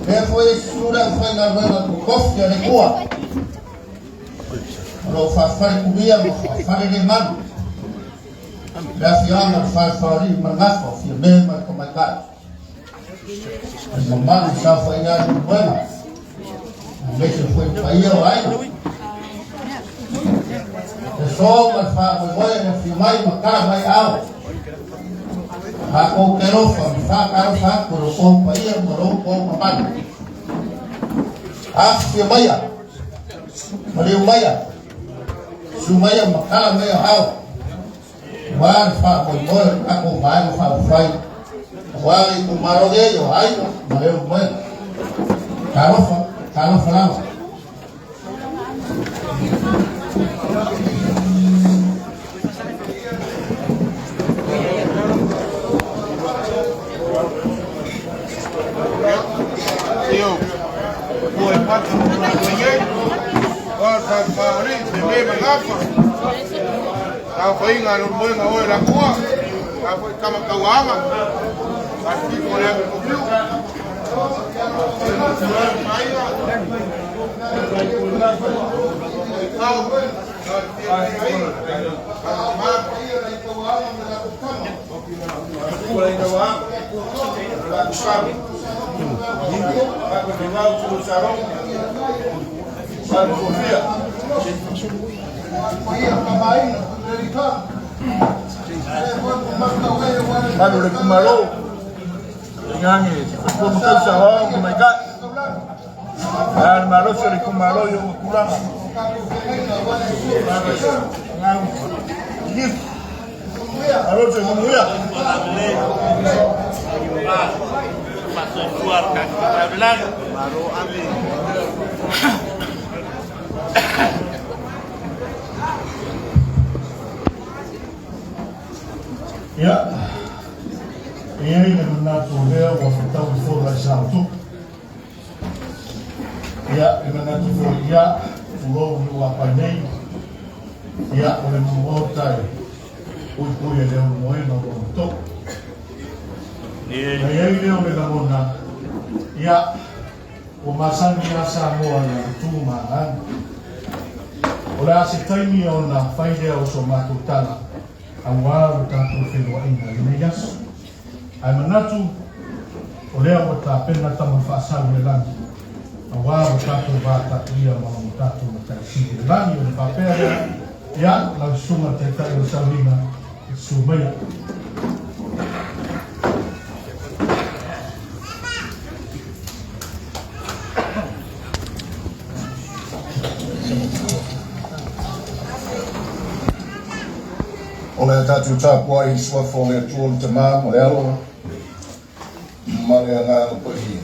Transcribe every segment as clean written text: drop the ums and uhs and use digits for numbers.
Therefore, sudah final dengan kof dari kuat. Kalau fafari kuliah, fafari leman. Dah siang fafari mengaku, dia memang kemakan. Memang safainya bukan. Mereka pun payah lain. Esok fafari bukan, dia mai makan mai awal. Ako kero fa kurukong paiya kurukong mapan. Sumaya maliumaya sumaya makala maya haw. Wan fa boy ako ba fa fai. Wali kumaroge yo ay maliumaya. Karo fa. Kau ingat rumah ngawal aku, kau kamu kawama, pasti kau yang berkumpul. Baru lagi malu, nyanyi. Aku mungkin sahau, oh my God. Dan malu suri kumalo yung kurang. Nyanyi. Malu suri kumuya. Masuk keluar kan kita bilang baru ambil. Ya, ini benar tuh waktu tahu fora satu. Ya, benar tuh ya, pulau apa nih? Ya, oleh memotong, udah ada mulai nonton. Ya, ini oleh nonton. Ya, umasan biasa semua yang cuma kan. Oleh asyik time ona, faida usoma tutala. Awal tatu filwaina limejas ay manatu olea wata pena tamu fasal lelan awal tatu bata ia mau tatu matasi lelan yo papera ya langsung teta yo salina sumaya O le tatu tāpua I suafo le tuolu te mā mo le aloa. Ma le ngā lupa hi.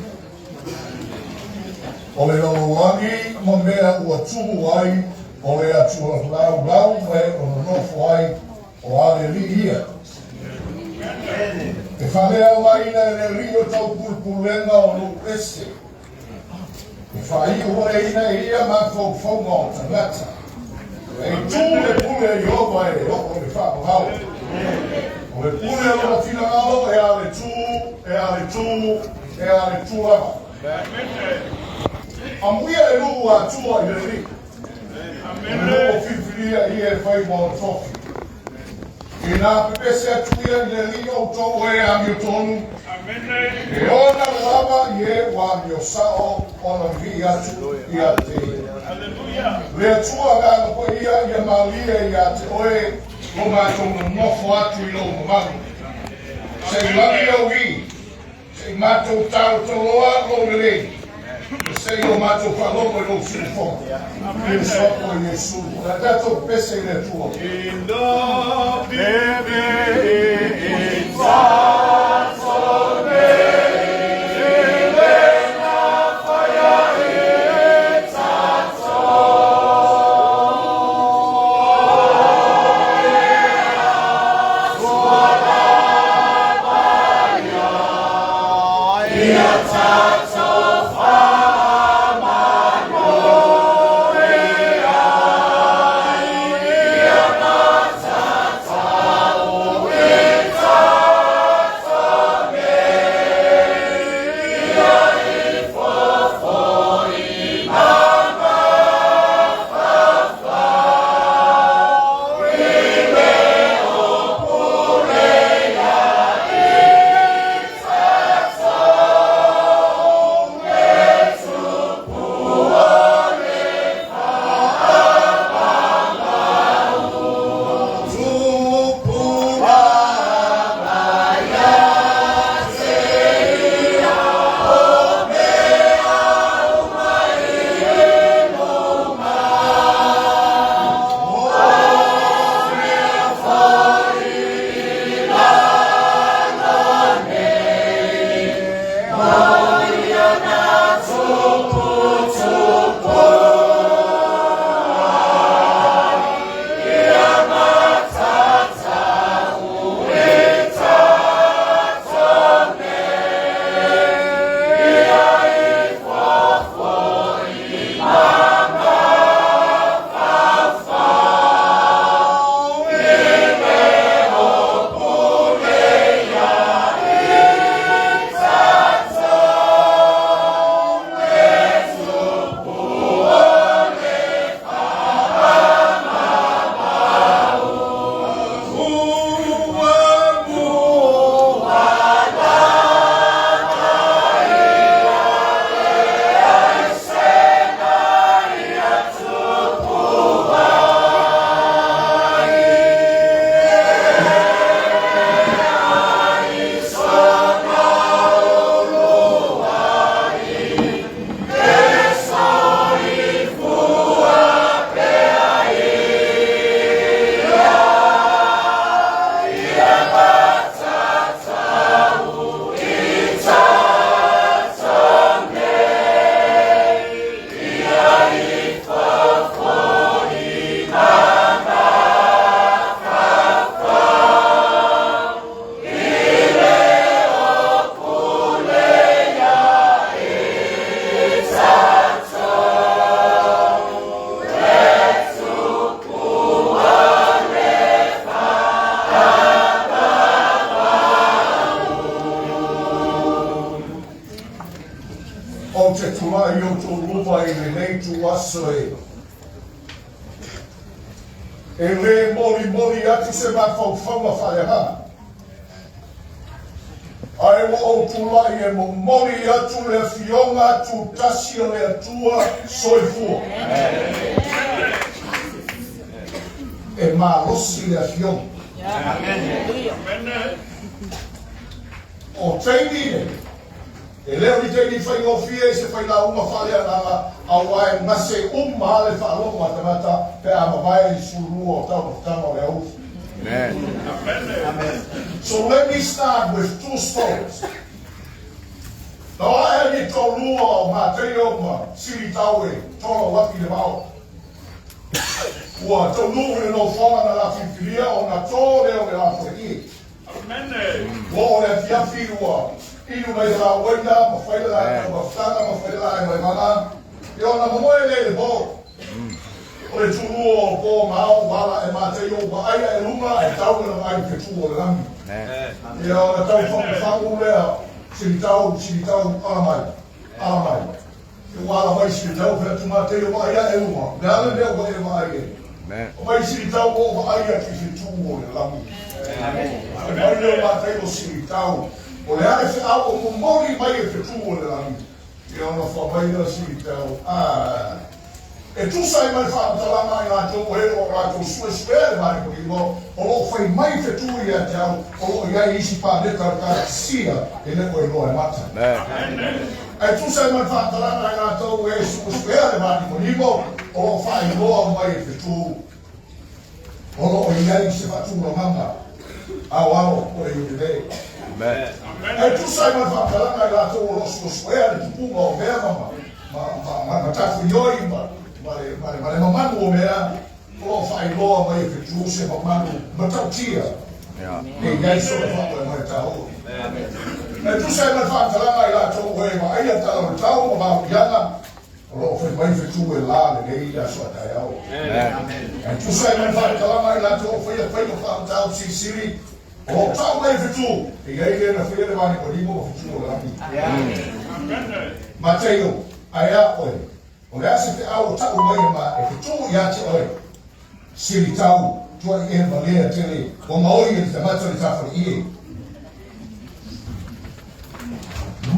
O le lolo wangi mo mea ua tumu ai o le atua lau lau me o le nofo ai o ale li ia. E whanea maina e le rio tau pulpulenga o lu ese. E whai ua ina ia ma faufonga o tangata. E tu le pule I opa e opo le whakahau. O le pule o la tina ngalo e ale tu lava. Amuia e luu atua I le ri. E luu whiwhiria I e whai mo tofi. E nā pepese atuia I le ri o tō e ami o tonu. E ona lava I e wa mi o sao ona vi atu I a te. Le atua ngā nopo ia I a malia I a te oe o mātou no nofo atu I lo mamaru. Sei lagi au I. Sei mātou tau toloa lo le lei. Sei o mātou whalomo I lo sinfo. I sopo I Jesu. Na tātou pese I le atua. In the baby inside so big. E le mori atu se ma whauwhaunga whaeha. Ai mo o tulai e mo mori atu le fionga atu tasi o le atua soifua. E ma rosi le fionga. O teini e leo ni teini whai ngofia e se whai la uma whalea nanga awae ngase le whaalonga tamata pe a mawai I surua o tau tama le au. So let me start with two stories. No, I had to lure Mateo Siritawe, Toro Waki the Mao. What to lure no form of la Filia on a tore of the Afrique. What that Yafi war. You may allow way down, a fight line, a fight line, my mama. You're on a more the ball. Or to lure, Paul Mao, Wala, and Mateo, Waya, and Luma, and Tower of I could two of them. You know, the time from the family there. Siritaw, alamay. Yung alamay siritaw, kaya tumatay yung maya e uma. Dahil na yung maya. May siritaw ko maya kisitubo na lang. May yung matay yung siritaw. O lehari si ako mumori maya kisitubo na lang. Yung nafamay na siritaw. E tu sai mai fa talama ina to o ra to suespere mai ko mo o foi mai fetu ia tau o ia isi pa de ka sia e ne ko no e mata e tu sai mai fa talama ina to o suespere mai ko mo o fa no mai fetu o ia isi fa tu no mama ao o e de e tu sai mai fa talama ina to o suespere tu mo ve ma tafu yoi Mare mamanu o mea, o fai loa mai que tu se mamanu, matau tia. E ia so fa o mai tau. E tu sai mai fa tala mai la to o ma ia tala o tau ma yanga. O fai mai que tu e la le ia so ta ia. E tu sai mai fa tala mai la to fai o fa tau si siri. O tau mai que tu. E ia na fai le mani ko limo que tu la. Mateo, aia oi. O le ase te au tau mai ma e te tū ia te oi. Siri tau, tua i e malea tele, o maoi e te mata le tawhari i e.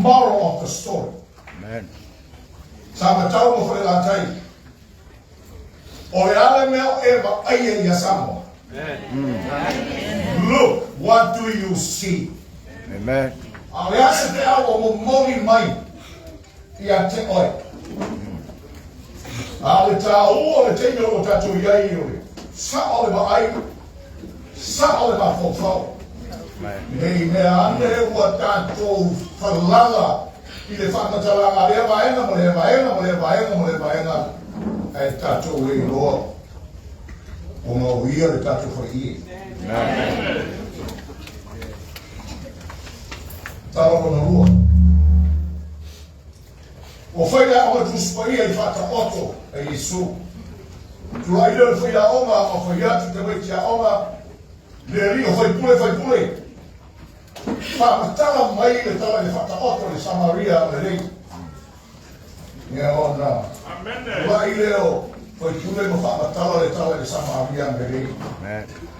Moral of the story. Sa ma tau mo whare la tai. O le ale mea e ma aia i a Samoa. Look, what do you see? Amen. A le ase te au o mo mori mai i a te oi. Ale tau o le teino o tatu iai o le. Sa o le maai. Sa o le mafofau. Nei mea ane ua tātou whalala i le whakatalanga rea vaenga mo le vaenga. E tātou e roa. O ngā uia le tātou whai i. Tala kona rua. O whaia o tu spaia i whata oto e Yesu. Tu aile o whaia oma o whaia tu te wei tia oma. Le ri o whai pule. Whamatala mai le tala le whata oto le Samaria le rei. Ia ona. Tu aile o whai pule mo whamatala le tala le Samaria le rei.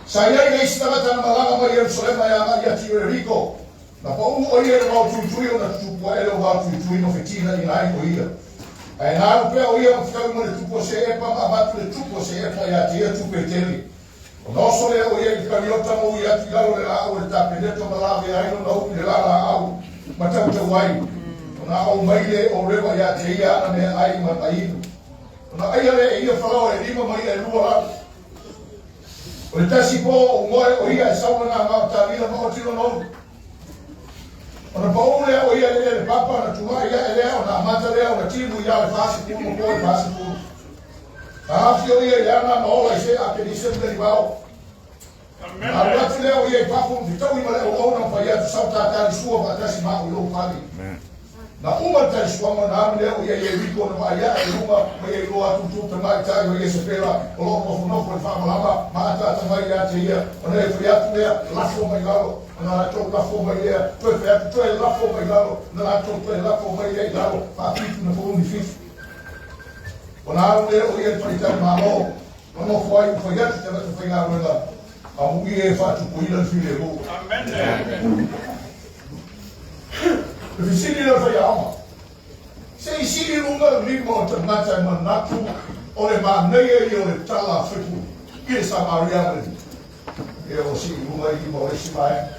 Sa iai le isitamata na malanga mai Yerusalema ia ngai ati o Riko. Na pa umu o ia mau tuitui o na tupua ele o mau tuitui no fetina i nai o ia. E nā upea o ia mawhikau mo le tupua se epa ma matu le tupua se epa ia tia tupe teli. O noso le o ia i kariota mo ia ti lalo le lao le tapeneto ma lawe aino na upi le lala au. Ma tau te wai. O na au maile o rewa ia te ia ana mea ai ma tainu. O na aia le ia whalao e lima mai e lua lau. O le tasi po o ngoe o ia e sauna ngā ngā tāwina ma o tino nonu. Ona paule o ia le papa na tuma ia ele ona mata le ona timu ia le fasi timu ko le fasi pu. Afio ia ia na ola se a ke dise de ribao. Amen. Ara te le o ia papu vitau i male o ona pa ia tu sauta ta sua pa tasi ma o lo pali. Na uma ta sua mo na le o ia ia riko na ia e uma ma ia lo atu tu te mai ta ia se pela o lo mo no ko fa ma ma ta ta mai ia te ia ona e fia tu ia la fo mai galo. Na to la fo mai ia tu e la fo mai galo na to tu e la fo mai ia galo pa fitu na fo ni fitu. Ona le o ia pa ta ma mo no foi ia te te foi na rua a mu ia fa tu kuila file go. Amen. Le visini la fai ama. Se isini runga limo te mata manatu o le maneia i o le tala fitu i le Samaria le. E o si runga i mo le simai.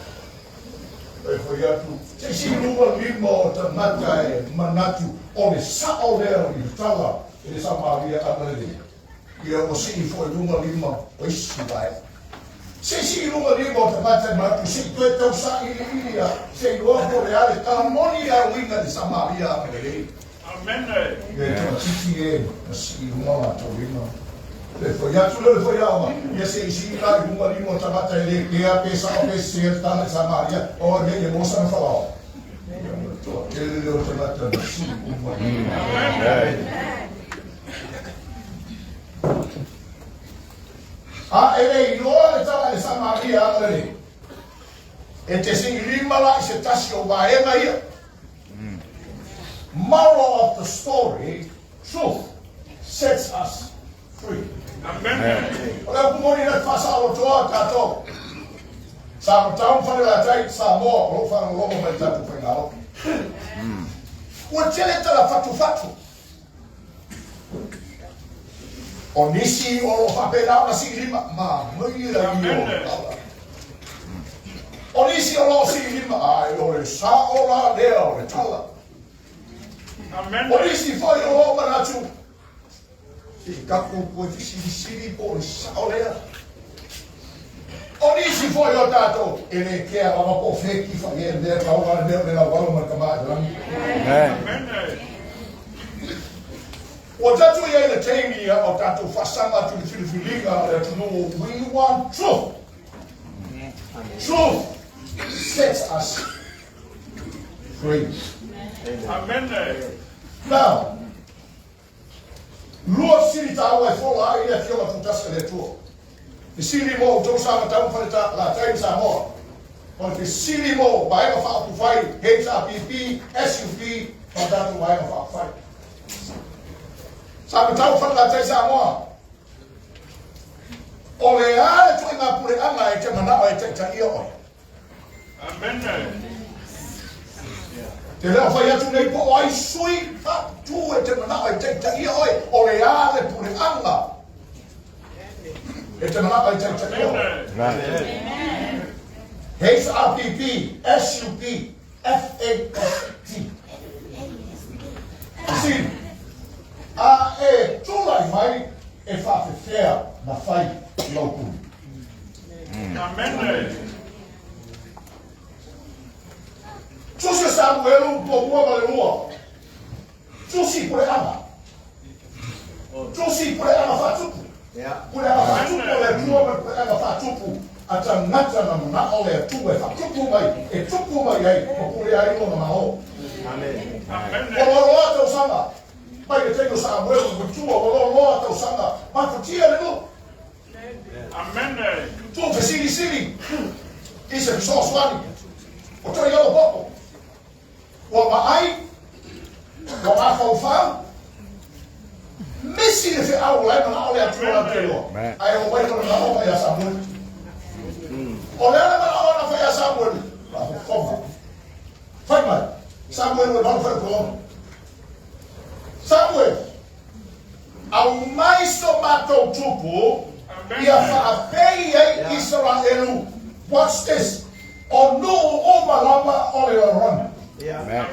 E foi atu. Se isini runga limo te mata manatu o le sao leo i le tala i le Samaria le. E o si foi runga limo o simai. Si lunga limo te mata ma tu si tu tau sa ili se lo ko reale ka moni a winga di Samaria me. Amen. Ye to si si lunga to limo. Le foi ya tu le foi ya ma. Ye si la lunga limo te mata le ke a pesa o ke se sta na Samaria o ye mo sa fa o. Ele le o te mata si. Amen. Ele inoa le tala le Samaria ale. E te lima la se tasi o vaenga ia. Moral of the story, truth sets us free. Amen. Ora kumoni na fasa o toa kato. Sa tau fale la tai sa mo o fa lo mo mai tatu pengalo. O tele tala fatu. O nisi o whapera na si lima, ma mui la i o. O nisi o lo si lima, ai o le sa o la lea o le tala. O nisi foi o lo manatu. Si kaku koe siri po le sa o lea. O nisi foi o tato, e le kea lama po feki fa e le raua le la walo ma kamaa. Amen. O tatu ia le teimi o tatu fasanga tu filifiliga le tunu. We want truth. Truth sets us free. Amen. Now, lua siri tawa e fola ai le fiola putasa le tuo. Te siri mo tau sama tau whaneta la taim sa moa. O te siri mo baenga wha atu whai, HRPP, SUP, o tatu baenga wha whai. Sabe tau whaka te Samoa. O le ale tu inga pure anga e te manao e te ia oi. Amen. Te leo whai atu nei po ai sui tu e te manao e te ia oi. O le ale pure anga e te manao e te ia oi. HRPP, SUP, FAST. Assim, a e tūlai mai e whawhewhea na whai laupuni. Amen. Tusi Samuelu po mua ma le lua. Tusi pure ana. Tusi pure ana whatupu. Pure ana whatupu le tua me pure ana whatupu. A tangata na mana o le tu e whatupu mai. E tupu mai ai po pure ai mo na maho. Amen. O loa tau sanga. Pai e tengo Samuelu kutua o loa tau sanga. Ma fatia le lu. Amen. Tu fe sili. Isa so swani. O toi yo popo. O mai. O ma fau. Messi le fe au lai na ole atu la telo. Ai o vai na o vai a Samuel. O le na o na fa a Samuel. La foma. Fai mai. Samuel vai fa ko. Samuel. Au mais so matou tupu. Ia fa pei ai Israelu. Watch this. O no o malama o le ron. Amen.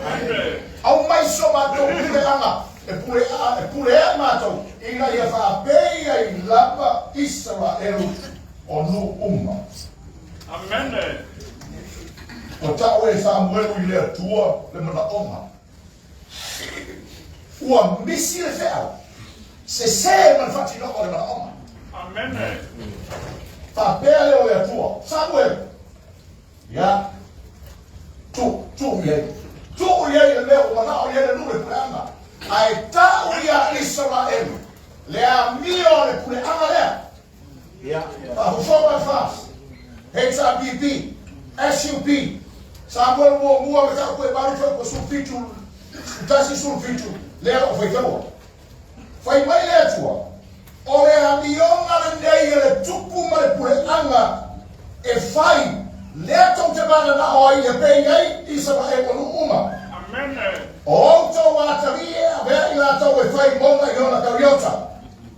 Au mais so matou pule anga. E pule a matou. Ina ia fa pei ai lava Israelu. O no uma. Amen. O tau e Samuelu I lea tua le mana oma. Ua misi le fea. Se man fati no o le mana oma. Amen. Fa pea leo lea tua. Samuel. Ya. Tu ye. Tu ye le leo mana o ye le nule pule anga. Ai tau ia Israelu. Lea mio le pule anga lea. Fa hufoma fast. HRPP, SUP, Samuel mua me ka koe baru foi ko sulfitu, tasi sulfitu, lea o foi kaua. Fai mai lea tua, o le amionga le nei le tupu ma le pule anga, e fai, lea tau te mana na oi e pei ai, isa ma e wanu uma. Amen. O tau watarie, a vea ila tau e fai monga I ona kariota.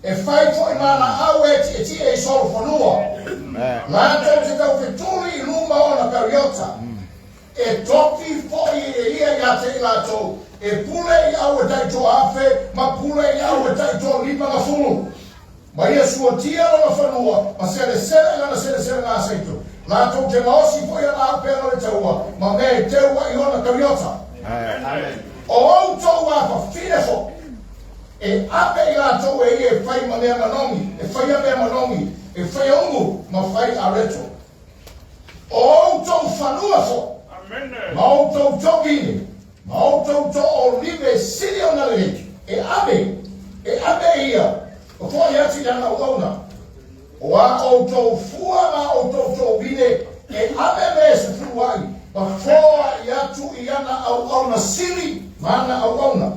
E fai foi mana au e ti e solo whanua. La tau se tau te tuli I luma o na kariota. E toki foi e ia ia te ila tau. E pule I au e taito afe, ma pule I au e taito lima na fulu. Ma ia sua tia la whanua, ma sere ngā seitu. La tau te maosi fo ia la pēra le taua, ma me teua i ona kariota. O au tau a pa whine fo, e ape i la tau e ia e whai ma mea manongi, e whai a mea manongi, e whai ungu ma whai a reto. O au tau whanua fo, ma au tau tau gini, ma au tau tau o libe siri o nalegi, e ape ia, o toa i ati ana o launa. O a o tau fua ma o tau vine, e ape me se fuai, ma foa i atu i ana au auna siri, ma ana au auna.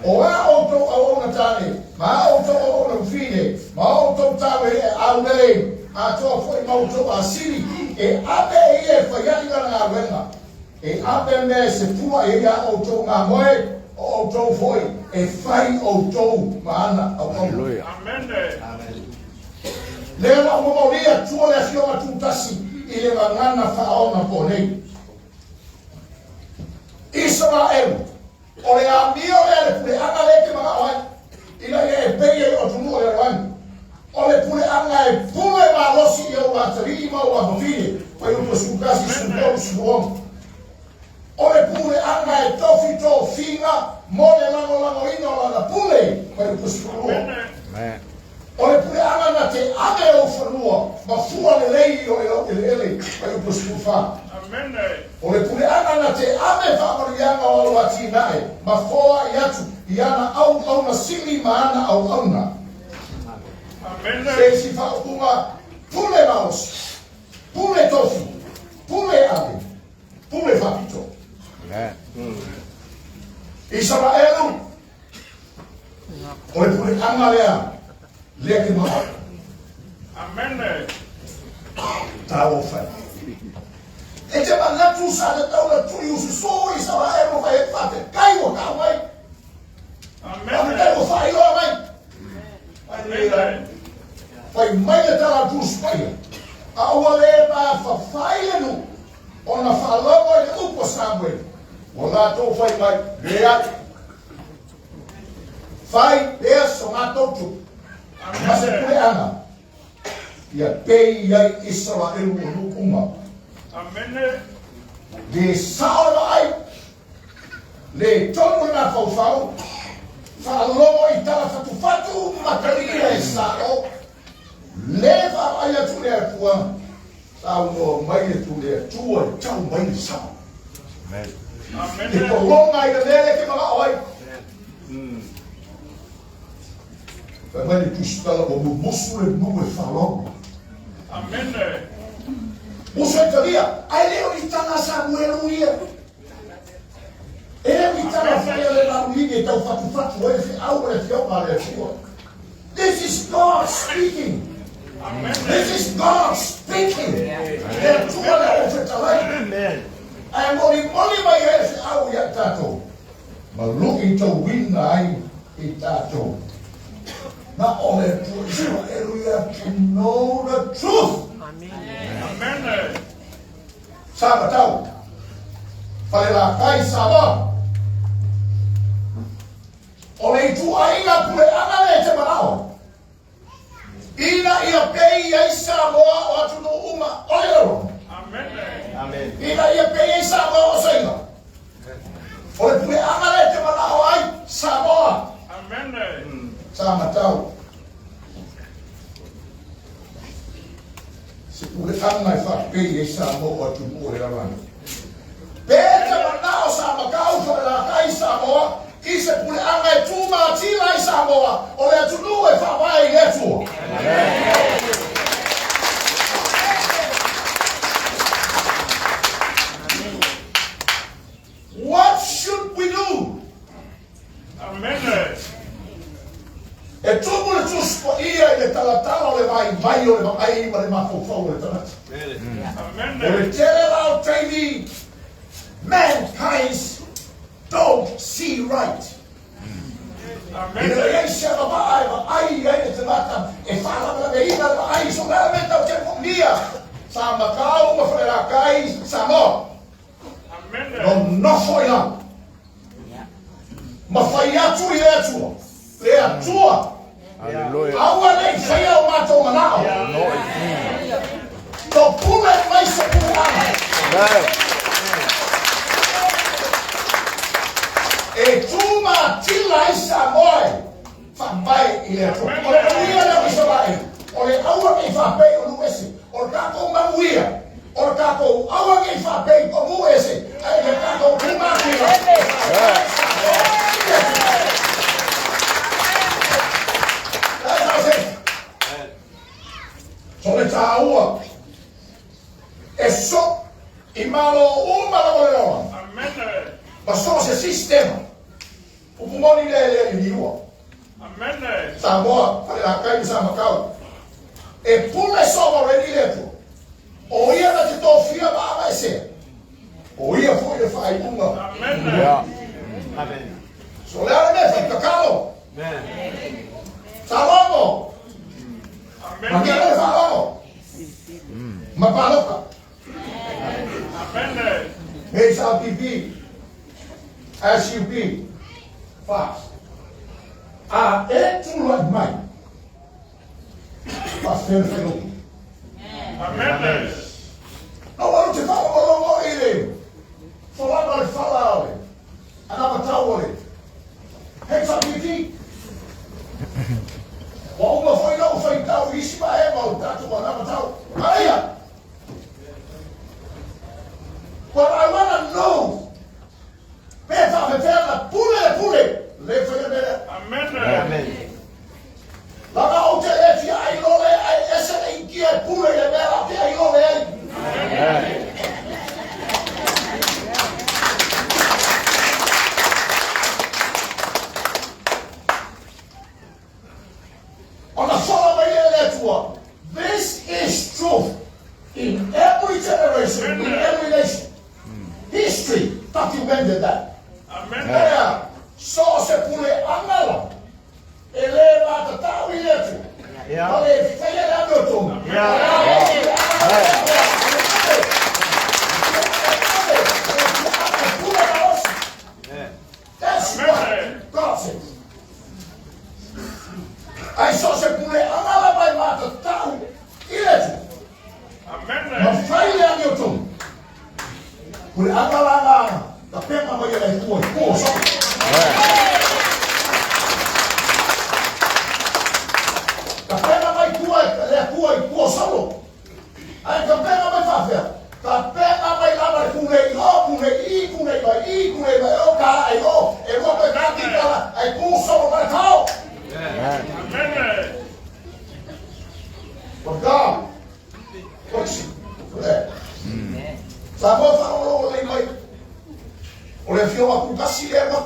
O a o tau au auna tane, ma o tau au auna vine, ma o tau tawe e au nei, a toa foi ma o tau a siri, e ape i e whaiani ngana ngā wenga. E ape me se fua i a o tau ngā moe, o tau foi, e whai o tau ma ana au auna. Amen. Lea la umamoria tua le afioa tutasi i le ngana whaona po nei. Israel, o le amio le pule anga leke mga oai, ila e peia i o tunu o le rani. O le pule anga e pule ma losi i o watari i mau a mawhine, pai upo sukasi sukolu sukuonga. O le pule anga e tofi to finga, mo le lango ina o la pule, pai upo sukuonga. O le pule anga na te ame o whanua, ma fua le lei o ele, pai upo sukufa. O le pule anga na te ame whaamarianga o alua tinae, ma foa i atu, i ana au na sili ma ana au na. Se si whaakunga, pule maos, pule tofi, pule ame, pule whapito. Israelu, o le pule anga lea, lea ke maha. Tāo whai. E te manatu sa te tau na tui usu so Israelu vai e whate kaiwa ka mai. Ame kaiwa whai loa mai. Vai mai le tala tūs paia. Aua le na whawhai enu. O na whalawa i le upo samwe. O nā tō whai mai. Lea. Whai lea so nā tōtu. Mase kule anga. Ia pei iai Israelu o nukuma. Le saola ai. Le tonu na whauwhau. Whaaloa i tala whatu mataria e sao. Leva ai atu lea tua. Tau no mai atu lea tua. Tau mai le sao. E kolonga i le lele ke mga oi. Vai mai le tustala o musu le nume whalonga. Musu e talia. Ai leo i tana sa muelu ia. E leo i tana whaia le laruini e tau whatu e fi au e fi au ma le tua. This is God speaking. This is God speaking. E tua le o whetalai. Ai moni mai e fi au i a tato. Ma luki tau wina ai i tato. Na o le tua Israelu ia to know the truth. Amen. Saba tau. Fale la kai saba. O le tu ainga pule anga le te manao. Ina ia pei ia Samoa o atu no uma oero. Amen. Ina ia pei ia Samoa o sainga. O le pule anga le te manao ai Samoa. Amen. Sama tau. Se pule anga e whakpei e Samoa atu no oero. Pēta manao Samakau fale la kai Samoa. I se pule anga e tūma tila i Samoa, o le atunu e whawai i etua. What should we do? Amen. E tumu le tuspo ia i le talatala o le mai o le mai ma le mafofau o le tanata. Amen. O le tele lao trainee, mankind's don't see right. Amen. Ina ia se va ai ia te mata e fala la veina ai so realmente o tempo dia. Sa Macau ma frera kai Samoa. Amen. No foi lá. Ma fai atu ia tua. Le atua. Hallelujah. Aua nei whaia o mātou manao. Tō pule mai se pule ana. E tūma tila isa moe. Whambai i le tō. O le uia le miso lai. O le aua kei whapei o nuesi. O le kako manuia. O le kako aua kei whapei o nuesi. Ai le kako kumākira. So le tāua. E so i malo uma la mole loa. Ma so se sistema. Upumoni le liua. Samoa, whare la kai sa makau. E pule soma redi letu. O ia na te tōwhia maama e se. O ia fui le whai unga. So le ara me whai kakalo. Salamo. Makele whaono. Mapaloka. HRPP. SUP. Fast. E tūlai mai. Fast whenu whenu. No waru te whaorongo i re. Whalanga le whalaore. Anama tauore. HRPP. Wa uma foi não foi tau isi ma e mau tatu ma nama tau. Aia. What I want to know. Peta vetela pule. Le foi le. Amen. Lama o te e fia ai lole ai ese le inkia pule le mera te ai lole ai. On the following letter, this is truth in every generation, in every nation. History documented that. Amen. So se pule angala. Eleva the tawi letter. Ale feye la notum. That's what God says. Ai só se pule angala vai mata tau iletu. Ma fai le aniotum. Pule angala na ta pema mai le tuo ko so. Ta pema mai tuo le tuo ko solo. Ai ta pema mai fa fer. Ta pema mai la mai pule i o ka ai o e mo pe ka ti kala ai ko solo mai tau. But God, what's for that? Sabe o faro le mai. O le fio a kukasi le ma.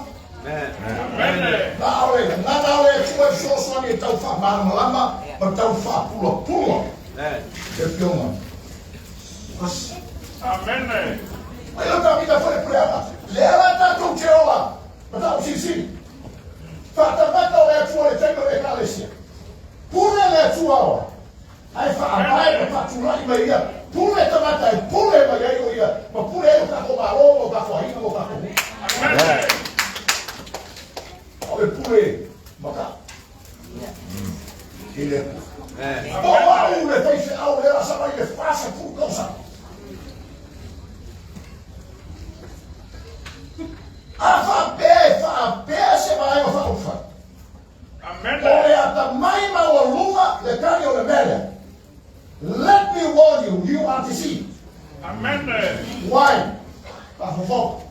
Na ole tu e fio so ni tau fa malama, ma tau fa pulo. Le fio ma. Amen. Ai o ta vida foi por ela. Le ela ta tu te ola. Ma ta si. Fata mata le tu le tengo le calesia. Pure le tu ora. Ai fa mai pa tu lai mai ia. Pure ta mata pure mai ai o ia. Ma pure o ka ko malo o ka ko hina o ka ko. Amen. Ole pure maka. Ile. O au le fai au le sa mai le fasa pu cosa. Fa pe se vai o fa. Amen. Ole ata mai ma o luma le cani o le mele. Let me warn you, you are deceived. Amen. Why? Favor.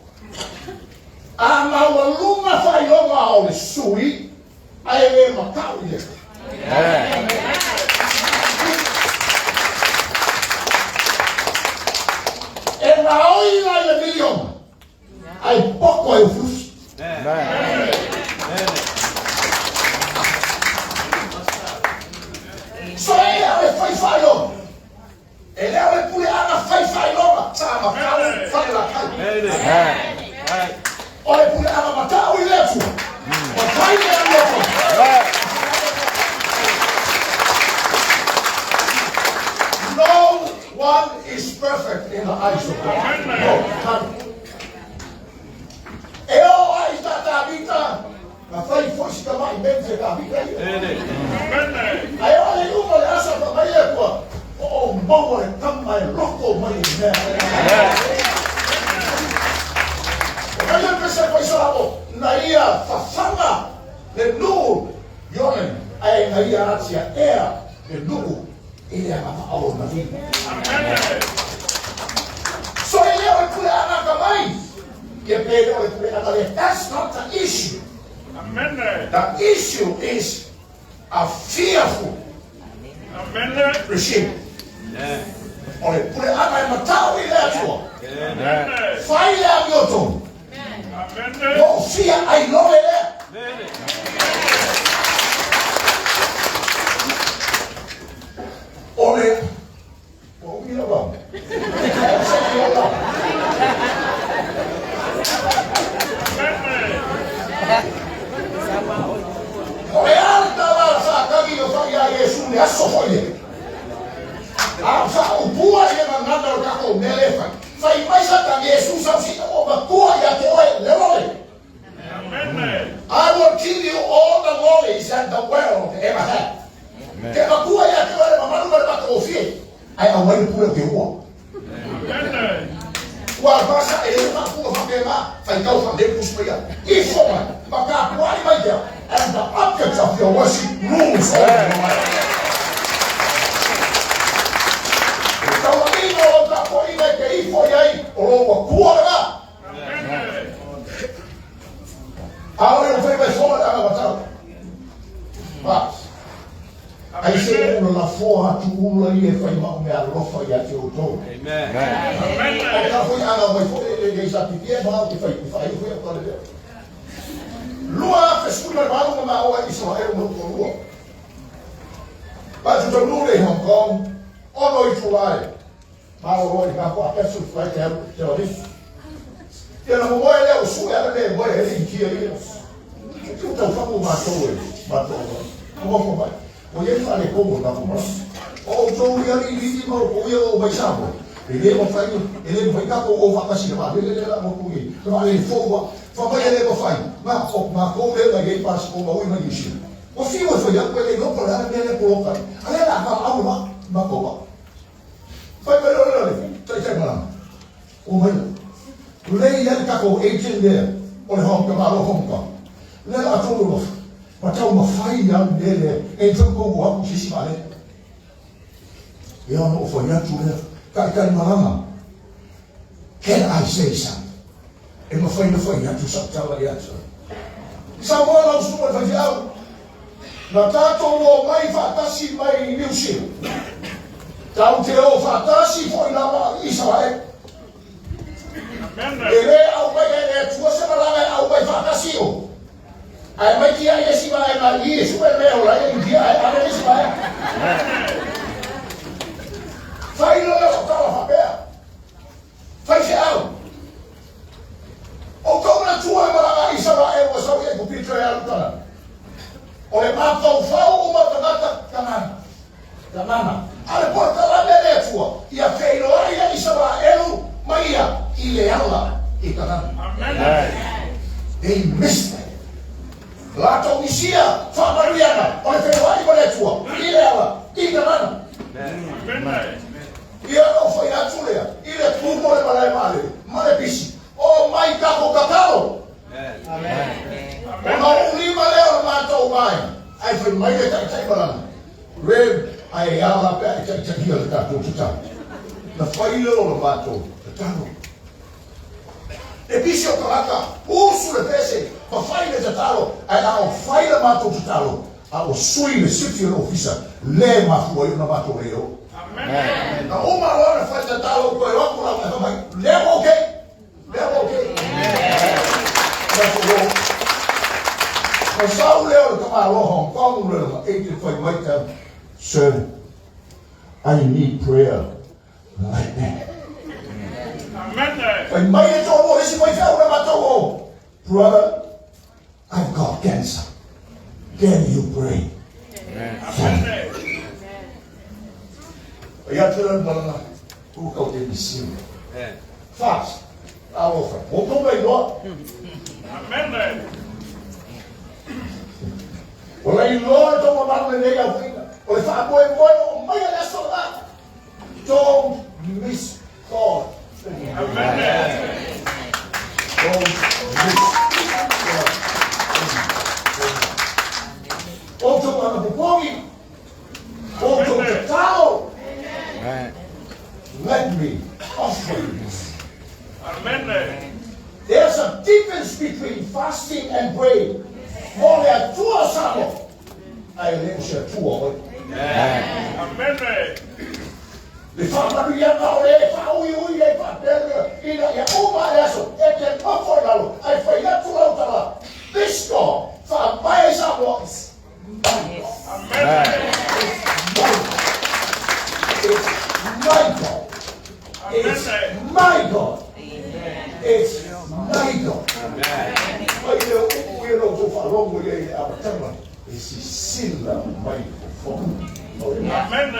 Ama o luma fai o ma o le sui, ai le matau ile. E na oi la le milion. Ai poco e fus. So ele fai lo. Ele pule ana fai lo. Sa ma fai la kai. Ole pule ana mata o ilefu. Ma fai le lo. No one is perfect in the eyes of God. No. Eu ai está foi se chamar em bem dizer que Ele. aí olha uma essa para aí é pô o bom é tão mais louco mais né aí eu pensei foi só na ia fafanga de nu Yonen aí na ia atia era de nu ele é a aula na vida só ele é o que ela acabou that's not the issue. The issue is a fearful regime. Olha, por aí matar ele é tua. Vai lá meu tom. Não fia aí não é. Olha, o que não vamos. Yesus foi. O pua ele mandando o carro nele vai mais a Jesus assim o pua ya te vai levar. I will give you all the knowledge that the world ever had. Que a pua ya te vai mandando para confie. Aí a mãe pura que o. O abaixa ele não pua vai vai dar o fazer pros pia. Isso vai para pua e vai dar. And the objects of your worship rules all your life. Foi aí, o cura lá. Agora eu fui mais fora da água, mas aí você lá fora, tu lá e foi mal me alofa e até o todo. Amém. Agora foi água, mas foi ele já tinha mal que foi agora dele. Lua fez tudo mal uma hora Israel não colou. Mas o Lula em Hong Kong, o noite lá. Mauro ele vai para a vai ter terrorista. Ele não vai ele o sul ela nem vai ele dia ele. O teu famo matou ele. Não vou falar. O ele fala como tá com o João ele o eu vai chamar. Ele vai cá o vacação lá. Ele lá no Cuí. Ele fogo. Foi ele vai. Mas como ele vai para o como o imagina. O filho foi já ele não para ele colocar. Aí lá vai uma vai melhor ali, tá chegando. O meu, o lei ele tá com o agent dele, o Hong Kong. Ele lá tudo, mas tá uma faia dele, então como o que se vale. Eu não foi na tudo, cai malama. Can I say something? Eu não foi na tu sabe trabalhar. Samuel não estou a fazer. Na tato o mai fatasi mai niusi. Então, o fantástico foi lá para Israel. Ele é o pai dele, se você falar é o pai fantástico. Aí vai que aí esse vai lá e isso é meu lá em dia aí esse vai. Vai lá eu tava papel. Vai já. O como na tua lá Israel você vai com Pedro ela tá. Olha mata o fau uma tata canana. A porta lá dele tua e a feira e a Israel Maria e ela e canana. They missed it. Lá tá o Messias, fala Mariana, olha feira e a tua e ela e canana. E ela não foi na Julia, ele é tudo para lá male, malebici. Oh my God, cacau. O não lima leo mata o mãe. Aí foi mãe de tá balando. Red ai ela pega aqui o cartão de tá. Na faíla o matou. Tá. E bicho coloca o surpresa, a faíla de talo, aí a faíla matou de talo. A o sui de sítio officer, lema foi na matou eu. Amém. Na uma hora faz de talo com eu por lá, mas leva ok? Leva ok? Mas só o Leo que falou Hong Kong, ele foi muito sir, I need prayer like that. When my little is my fellow, brother, I've got cancer. Can you pray? I to learn who go to the sea. Fast. I'll offer. Won't go by law. Olha Lord, toma mano nele ao fim. Olha fala boa o meio dessa lá. Don't miss God. Amen. Don't miss God. Outro mano do povo. Outro total. Let me offer you this. Amen. There's a difference between fasting and praying. More than two or some. I didn't share two of it. Amen. The father be now there, this God, for my example, it's my God. It's my God. We don't go for long with our temple. It's still my God. Amen.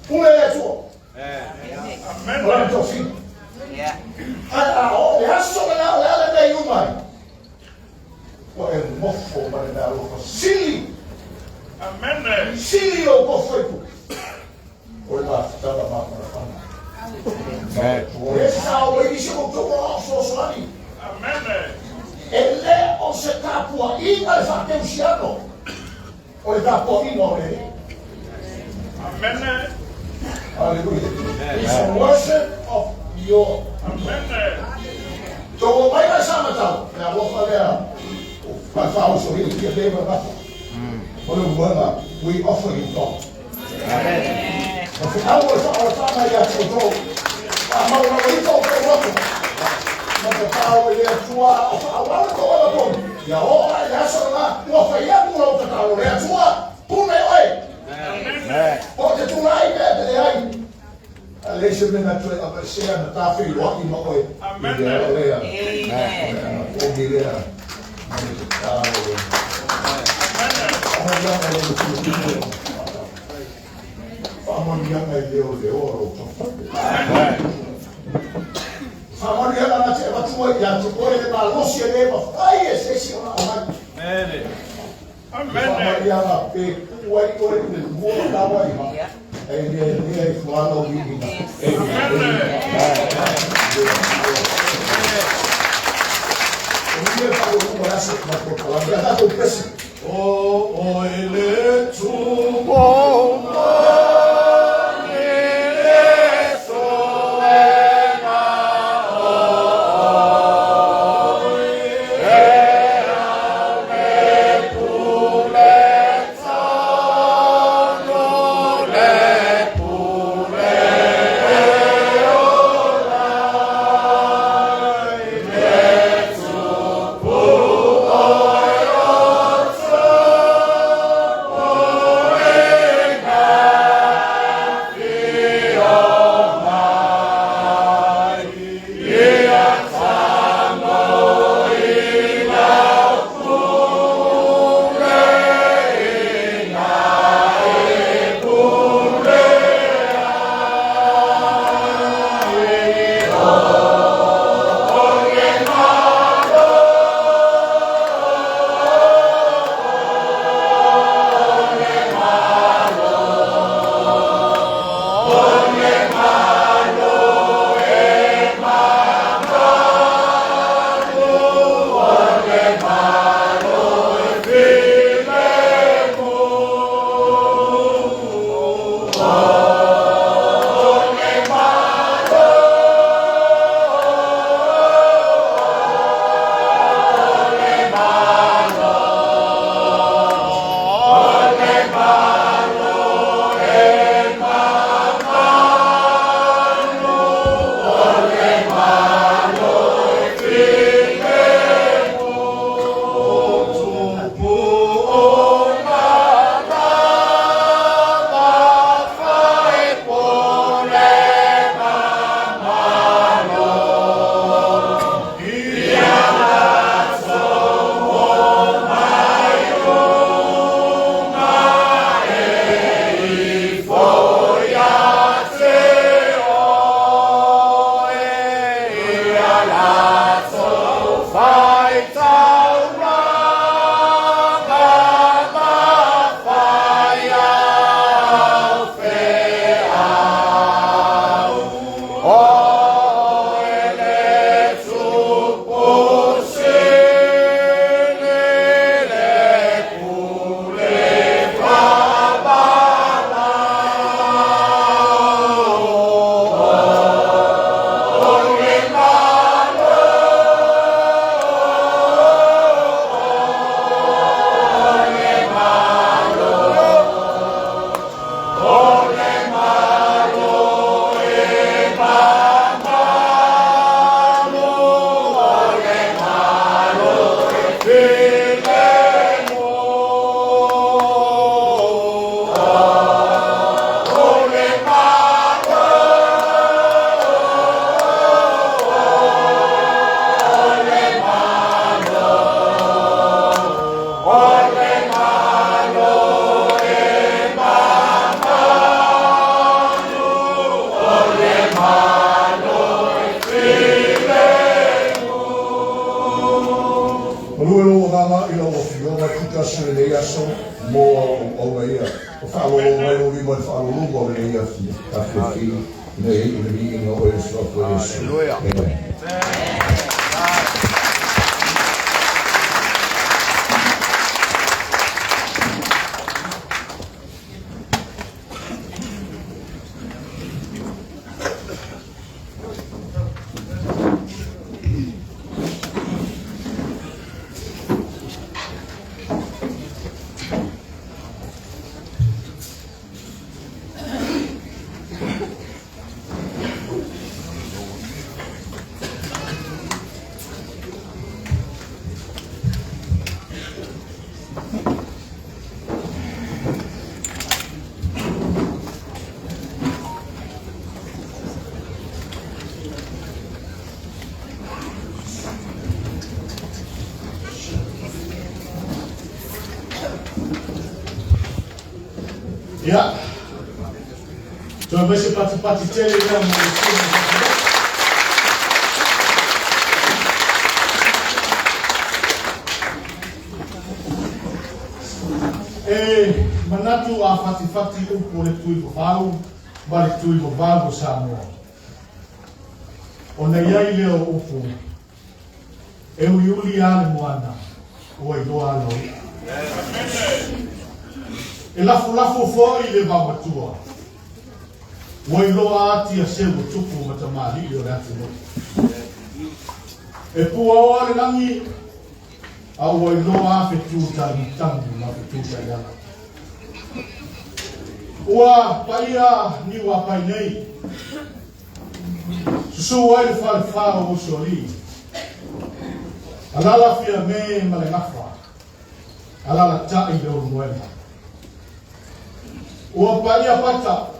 Hoe is het zo? Amen. Waarom toch zien? Ja, zo nou, laat het bij mij. Wat een moffel, maar daar over silly. Amen. Silly ook of voor je. Hoor laat, dat maakt me van. Hoor je nou, weet je ook toch wel af zoals Lani. Amen. En leer onze kapua in al van de Oceano. Hoor dat voor in alweer. Amen. Hallelujah. It's a worship of your. Amen. So why not Samata? Now what for there? My father so he can live enough. We offer you God. Amen. I was our father yet to go. I'm not going to go for welcome. But the power here to our welcome. Yeah, all right, that's all right. What for you? No, the power here to what? Who may wait? Wat het toen hij werd, hij lees je met een zeer met tafel, wat iemand ooit. Amen. Fiona kuta sure ya so mo o ia. O falo mai o mo falo lugo le ia fi. Ta fi nei le meeting o e so ko isso. Amen. Ya. Coba cepat-cepat dicari yang manatu a fati upo le tui vau, bali tui vau Samoa. O nei ai leo upo. E uli ale moana. O e doa alo. E lafu foi le vamatua. Wai loa ati a sewa tupu matamali o ratu no. E pua o ale langi a wai loa fetu tangi ma fetu tayana. Ua paia ni wa pai nei. Susu wai le whare o soli. Alala fia me male ngafa. Alala tai leo mwema. Ua paia pata.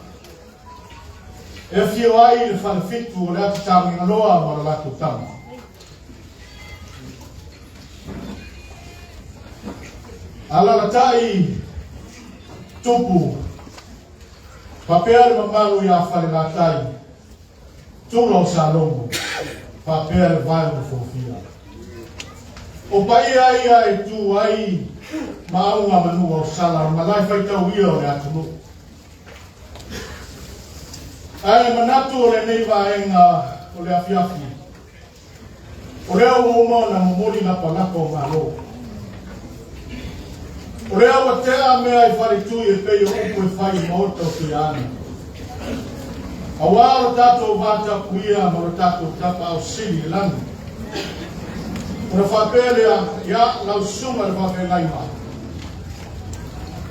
E fio ai le whalefitu o le atu tāmi ngaloa ma la lako tama. Alala tai tupu. Papea le mamaru ia whale la tai. Tula o sa longo. Papea le vai o fofia. O paia ia e tu ai maunga manua o sala. Malai whaitau ia o le atu no. Ai manatu o le nei vaenga o le afiafi. O rea uoma na momori na panaka o malo. O rea wa tea mea I wharitu e pei o upo e whai maota o te ana. A wāro tātou vāta kuia maro tātou tapa o sini e lani. O na whapelea ia lau sunga le whapelai maa.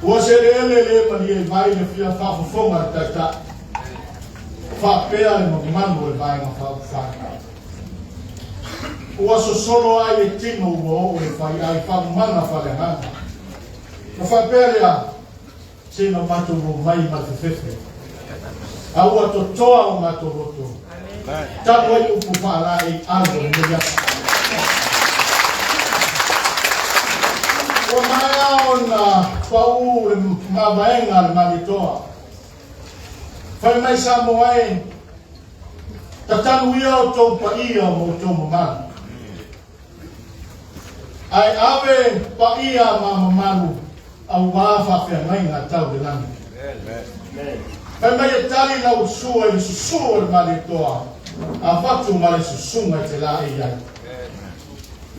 Ua se le ele mani e vai le fia whafofonga le taita. Whapea le mamanu e vai ngā whapufaka. Ua so solo ai e tino ua o e whai ai whamana whale ngana. Na whapelea se na mato o mai matawhewhe. A ua to toa o mato roto. Tato ai upu whaala e alo e mea. Ua mai ao na whau le mawaenga le maritoa. Whai mai sa moa e tatanu ia o tau pa ia o tau mamanu. Ai awe pa ia ma mamanu au wafa whea mai ngā tau de lani. Whai mai e tali lau sua i susua le maritoa. A whatu ma le susunga te la e iai.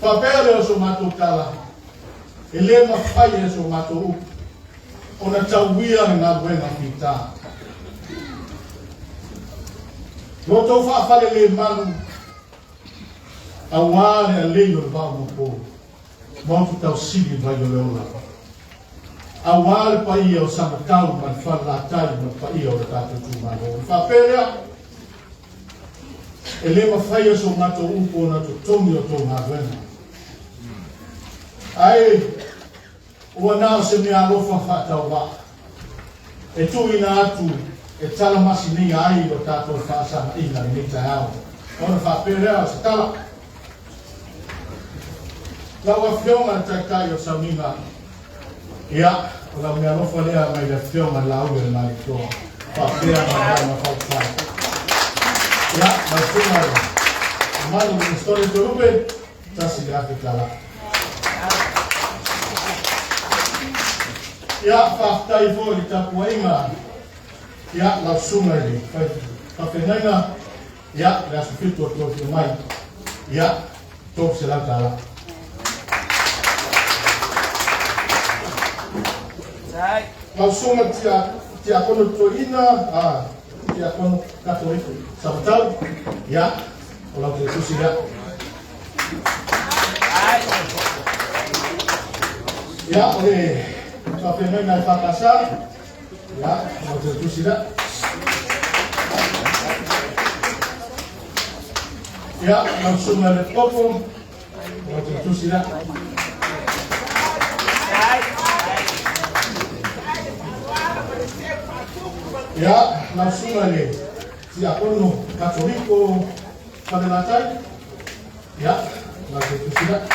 Whapere o so mato tala. E le ma whai e so mato upu. O na tau ia ngā buenga whita. Roto whaafare le manu a wāre a leio le wāu mō. Mautu tau sili vai o leola. A wāre pa ia o samatau man whare la tai man pa ia o le tātou tūmano. Whaperea e le mawhaia so mato upo na to tongi o tō ngā wena. Ai, ua nāo se mea alofa whātau wā. E tuina atu e tala masi ni ai o tātou whaasana ina ni ta au. Ona whaperea se tala. Lau a whionga taitai o Samina. Ia, o lau mea rofa lea mai le whionga lau e mai toa. Whapea mai hau na whaupai. Ia, mai whionga e. Mano ni story to rupe, tasi le ake tala. Ya fakta ifo itapuainga ya la sunga ni kafenanga ya la sufito to mai ya to selata la sunga tia kono toina tia kono katoliko sabotau ya ola te susira ya ole kafenanga fakasa ya ola te susira ya langsung ada toko waktu itu sudah ya langsung ada siapa nu Katoliko pada lantai ya waktu itu sudah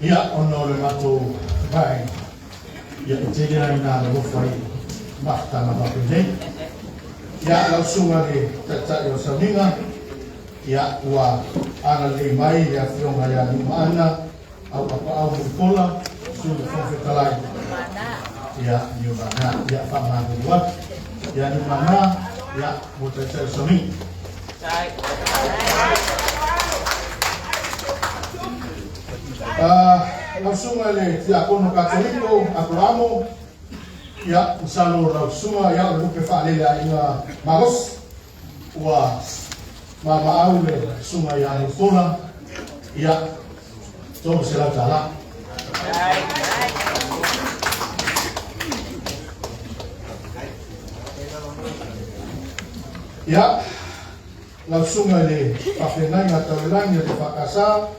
ya ono le mato baik ya jadi na lo fai mahta na papel ya langsung lagi tak yo saminga ya wa ana le mai ya fiong ya ni mana au apa au pola sudah konfetalai ya ni mana ya fama buat ya ni mana ya buat saya saming langsung ale ya kono Katoliko Abramo ya salo langsung ya lu ke fale la ina magos wa mama aule sunga ya tola ya to sela tala ya langsung ale pafenanga taulanga de fakasa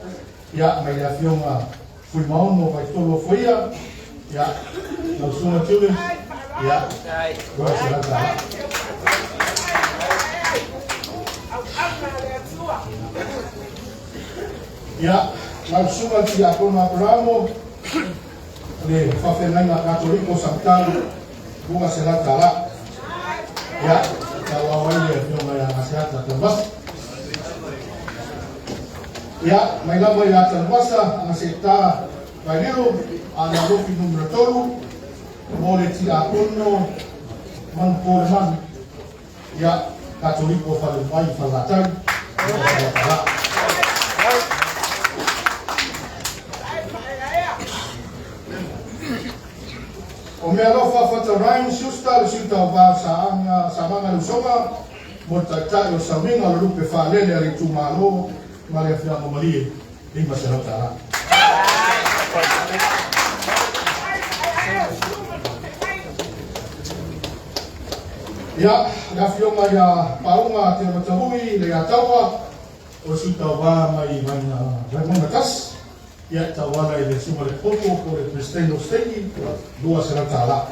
ya mai la fioma fui maono vai tolo foia ya langsung aja ya gua silakan ya langsung aja aku Abramo de Fafenanga Katoliko Santal gua silakan ya kalau awalnya fioma yang nasihat terbas ya, may lamay natin basa ang sekta Bailero, ang narofi numero tolu, mole ti akono, manpurman, ya, Katoliko falupay falatag, o mealo fafatarain susta lusinta ba sa mga lusonga, mortagtayo sa mga lupe falele alitumalo, Maria Fiamma Maria di masyarakat. Ya, Fiamma ya paunga te matahui le atawa o sutawa mai Ramon Matas ya tawala ile suma le popo por el prestendo stegi dua seratala.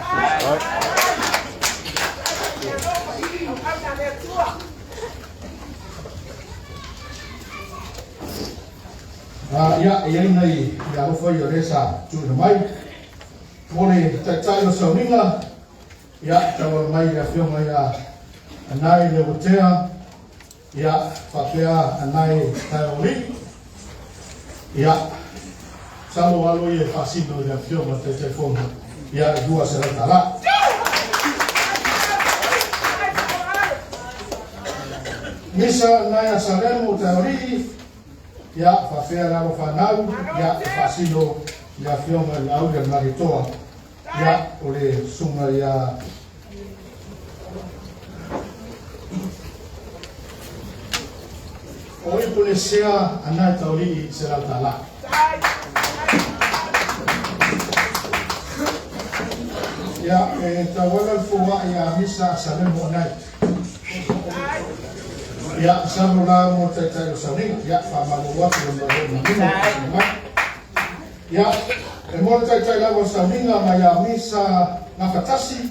Ya, yang ini ya lupa ya resa cuma mai, boleh cacai lo saminga, ya cawal mai ya film ya anai le hotel, ya papea anai tauri, ya selalu alu ya fasino ya film atau telefon, ya dua seratala. Misa naya salemu tauri. Ya, fafea la fanau, ya fasino ya fioma la auga maritoa, ya ole sunga ya oi punesea ana tauri seratala. Ya, tawala fuwa ya misa salemu night. Ya, salulah mau cari saling, ya, pamaluat yang baru ya, mau cari lagu saling, maya misa ngafatasi,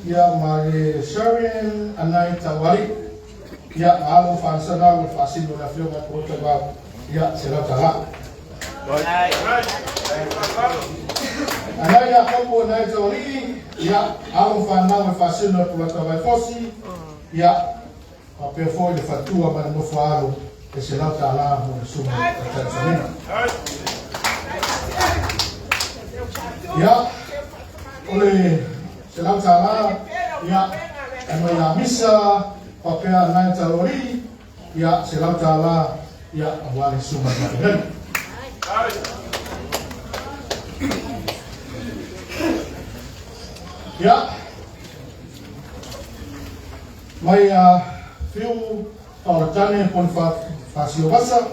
ya, mari sharing, anai tawari, ya, alu fansa lagu fasin ulah film aku coba, ya, silakan. Anai ya kamu anai tawari, ya, alu fansa lagu fasin ulah coba fosi, ya. a pe foi le fatua ma no falo e se la tala mo suma Tanzania ya ole se la tala ya mo la misa papea na talori ya se la tala ya awale suma Tanzania ya mai fiu pautane pon fasio basa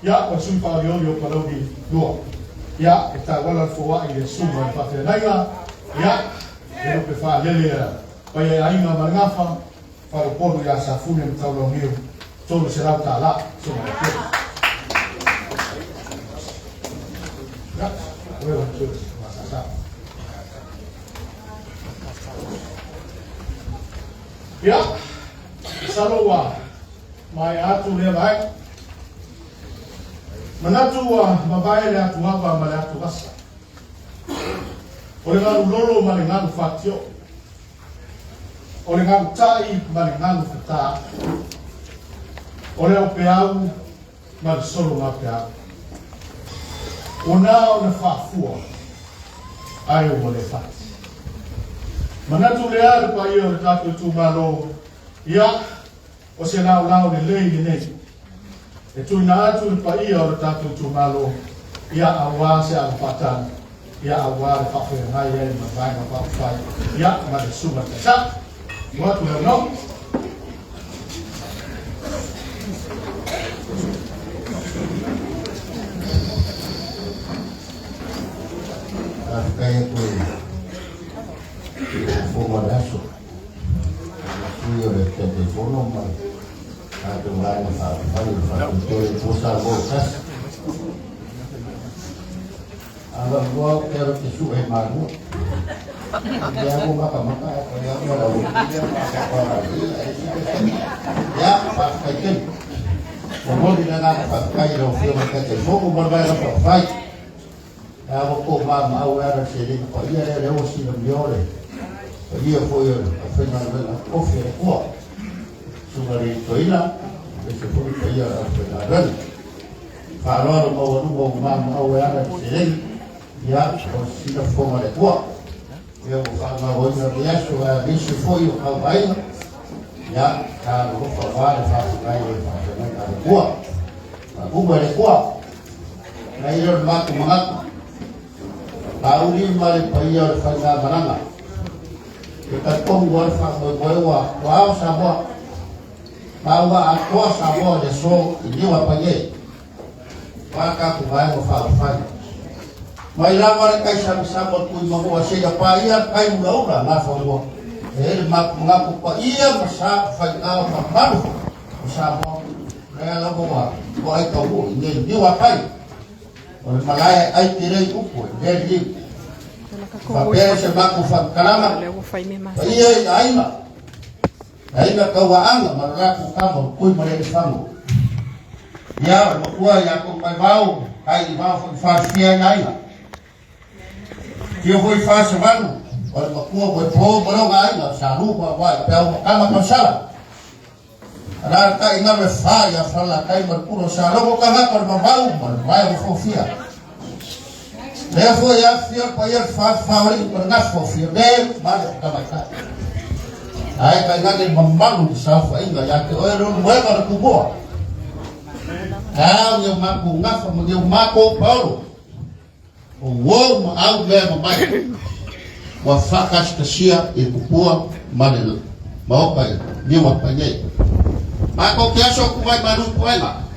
ya o sui pa yo pa di do ya eta wala fo ile suma pa te naiga ya e pe fa lele pa ya ainga mangafa pa o pono ya sa fune mtaulo mio todo será tala suma ya wewe tu sasa ya Salowa mai atu le vai manatu wa mabae le atu hapa male atu basa ole ngaru lolo male ngaru fatio ole ngaru tai male ngaru fata ole o peau male solo ma peau ona fafua ai o le fat manatu le ar pa io tatu tu malo ya o se lau le lei nei e tu na atu pa ia o tatu tu malo ia awa se al patan ia awa fa fe ngai e ma vai ma fa fai ia ma de suba sa mo tu no kayak gue akomodasi hiyo le telefono ma ada lain apa itu pusat bokas ada gua kira tisu malu dia mau maka yang mau ya pakai kan mau dengan pakai lo film pakai mau berbayar apa ya mau mau ada sini kok iya ada usia biore dia foi a fenômeno ofe o sugari toila esse foi dia a fenômeno falou mau mau era sini ya sila forma de tua eu falo hoje dia suga isso foi o calvaio ya kalau vou falar vai fazer a tua a cuba de tua aí eu mato Pauli mali paya fanga baranga. Kita tunggu fa wa sabo. Bawa atwa sabo de so ni wa page. Maka kubai mo fa. Mai la mara kai sabo ku mo wa se ya paya kai ula na fa mo. Mak ngaku pa iya masa fa fa baru. Sabo. Kaya lo wa ai ka u ni wa pai. Oleh malaya ai tirei upo dedi papel se maku fa kalama iya aina kawaanga maraku kamo kui mare fango ya makua ya ko pai mau ai mau fa fia aina eu vou fazer mano olha makua vou pro bro aina saru pa wa pau kama pasala Ada ka inga me fa ya fala kai merpuro sa logo ka ha por mabau vai mo fofia. Therefore ya fia pa ya fa ori por na fofia de ma ka ba ka. Ai ka inga de mamalu sa fa inga ya ke ero mo ka ku bo. Ah yo ma ku nga fa mo yo ma ko paulo. O wo ma au me ma mai. Wa fa ka sia e ku po ma de ma o pa ni wa pa ye. Mako kiaso kuwai maru kuenga.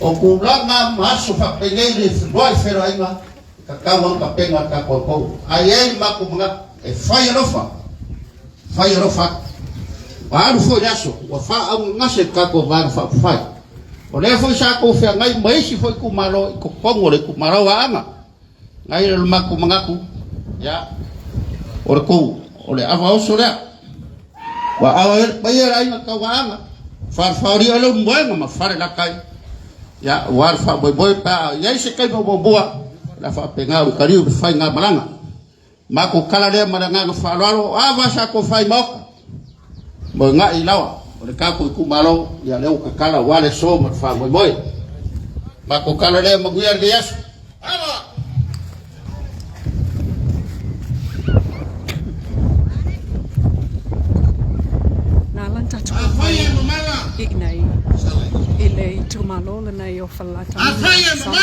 O kulanga masu fakengele doi fero ainga. Kakawang kapenga kakoko. Ayeli mako mga e fire rofa. Fire rofa. Baru fo yaso. Wafa au ngase kako baru fa fai. O le fo sako fe ngai maisi fo kumaro ko pongo le kumaro anga. Ngai le mako mga ku. Ya. Orko ole ava osora. Wa awel bayar ainga kawanga. Farfari alo mbuenga mafare la kai ya warfa boy pa ya se kai boboa la fa pengaru kariu fai nga malanga mako kala le malanga fararo ava sa ko fai mok mo nga ilawa O le kapu ku malo ya leo ka kala wale so ma fa mo moi. Ma ko kala le mo guia de yasu. Aba. Na lanta tu. Afaya mama. Inai. Ile tu malo le na yo falata. Afaya mama.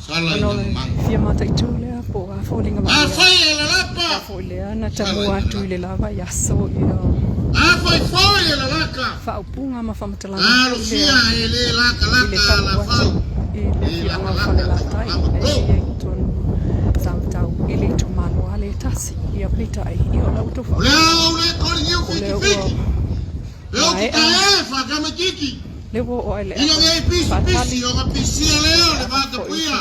Sala mama. Fia mata tu le po a folinga ma. Afaya la lapa. Folia na tamu atu ile lava ya so yo. Afaya la laka. Fa upunga ma fa matala. Lucia ele laka laka la fa. Ile fia ma fa le lata. Samtau ile tu malo ale tasi ya pita ai yo la uto fa. Ule kori yu fiti. Leo kitaefa kama kiki. Lewo o ele. Iyo ngai pisi o ka pisi leo le ba ka puia.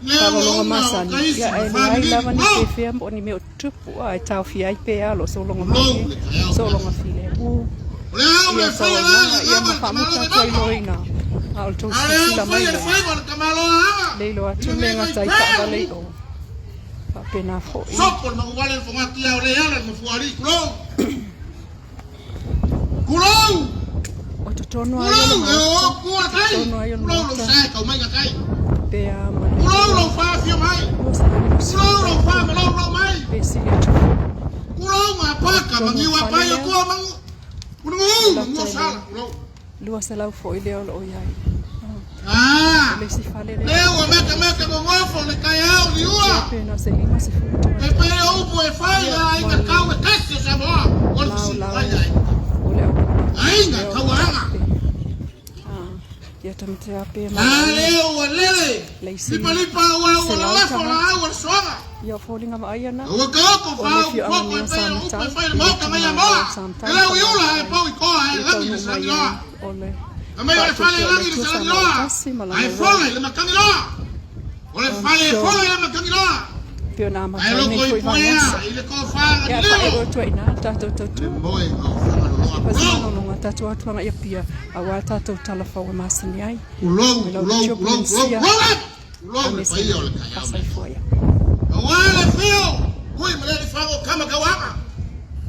Leo masa ni ya ai lava ni ke fia mo ni me o tupu ai tau fia ai pe alo so longa mai. So longa file. Leo me fa la ya ma fa mo ta loina. Al to sila mai. Leilo atu me ngata i ka leilo. Pa pena fo. Sopo no wale fo ngati ya ole ala mo fuari kulo. Kulo. Tono ayo lo kuwa kai. Kulo lo sai ka mai kai. Pe ama. Kulo lo fa fio mai. Kulo lo fa me lo mai. Pe si tu. Kulo ma pa ka mangi wa pa yo ko mangu. Kulo mo sala kulo. Lua se lau fo ile o yai. Le si fale le. Leo meka mo ngofo le kai au ni ua. Pe no se lima se fu. E pe o po e fai ai ka kau e kasi sa mo. O si vai ai. Ainda kawanga. Ya tamte ape ma. Leo lele. Lipa wa la fo la au soga. Ya falling ma ayana. O ka ko fa o ko pe o pe mo ka mai mo. Leo yula e po ko ai la ni sa ni la. Ole. Ame le fale la ni sa ni la. Ai fole le makani la. Ole fale le makani la. Pio na ma. Ai lo ko i poia, ile ko fa la. Ya fa e to ina tato to. Moi o fa no no tato atu nga ia awa tato talafa wa masini ai. Ulong. Ulong pa ia ole kaya. Asai foi. Awa